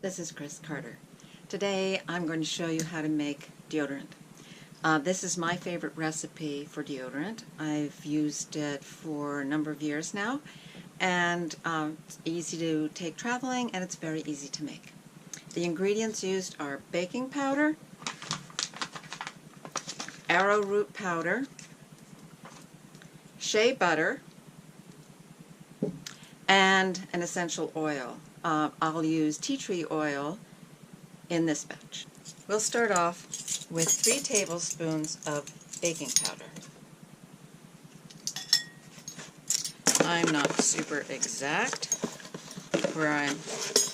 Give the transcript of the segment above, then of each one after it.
This is Chris Carter. Today I'm going to show you how to make deodorant. This is my favorite recipe for deodorant. I've used it for a number of years now, and it's easy to take traveling and it's very easy to make. The ingredients used are baking powder, arrowroot powder, shea butter, and an essential oil. I'll use tea tree oil in this batch. We'll start off with 3 tablespoons of baking powder. I'm not super exact, where I'm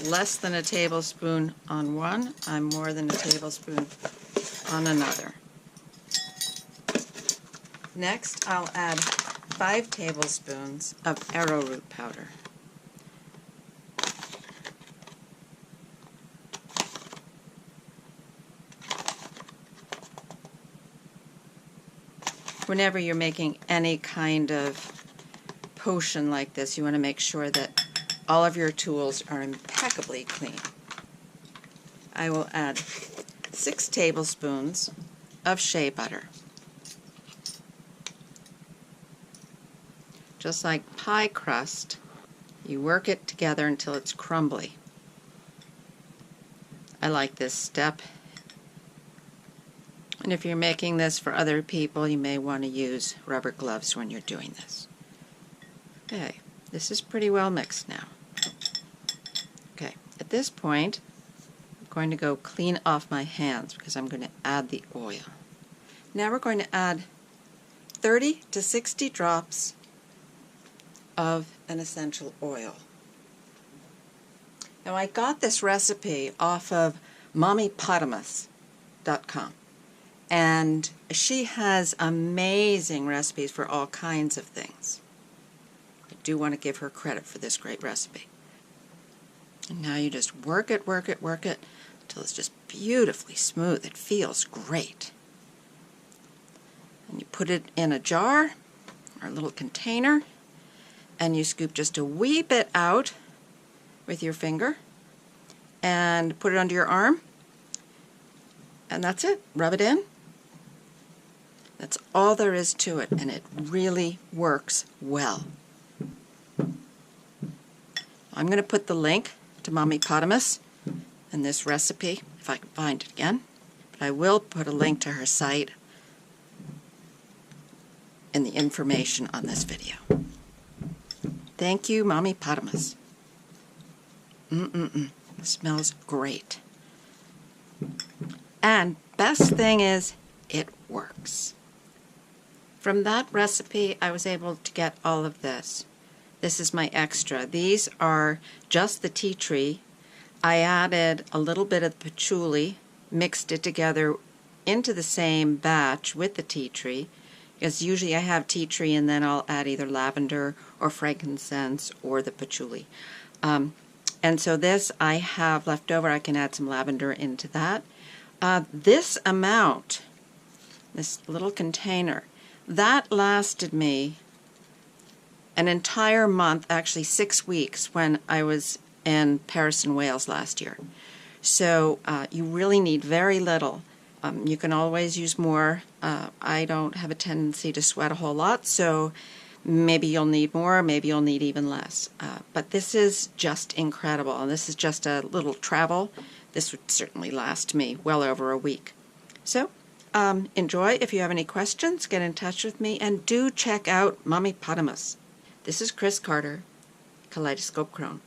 less than a tablespoon on one, I'm more than a tablespoon on another. Next, I'll add 5 tablespoons of arrowroot powder. Whenever you're making any kind of potion like this, you want to make sure that all of your tools are impeccably clean. I will add 6 tablespoons of shea butter. Just like pie crust, you work it together until it's crumbly. I like this step. And if you're making this for other people, you may want to use rubber gloves when you're doing this. Okay, this is pretty well mixed now. Okay, at this point, I'm going to go clean off my hands because I'm going to add the oil. Now we're going to add 30 to 60 drops of an essential oil. Now I got this recipe off of mommypotamus.com. And she has amazing recipes for all kinds of things. I do want to give her credit for this great recipe. And now you just work it until it's just beautifully smooth. It feels great. And you put it in a jar or a little container, and you scoop just a wee bit out with your finger and put it under your arm. And that's it. Rub it in. That's all there is to it, and it really works well. I'm going to put the link to Mommypotamus and this recipe, if I can find it again, but I will put a link to her site in the information on this video. Thank you, Mommypotamus. It smells great. And best thing is, it works. From that recipe, I was able to get all of this. This is my extra. These are just the tea tree. I added a little bit of patchouli, mixed it together into the same batch with the tea tree, because usually I have tea tree and then I'll add either lavender or frankincense or the patchouli. And so this I have left over. I can add some lavender into that. This amount, this little container, that lasted me an entire month, actually 6 weeks, when I was in Paris and Wales last year. So you really need very little. You can always use more. I don't have a tendency to sweat a whole lot, so maybe you'll need more, maybe you'll need even less. But this is just incredible, and this is just a little travel. This would certainly last me well over a week. So, enjoy. If you have any questions, get in touch with me, and do check out Mommypotamus. This is Chris Carter, Kaleidoscope Krone.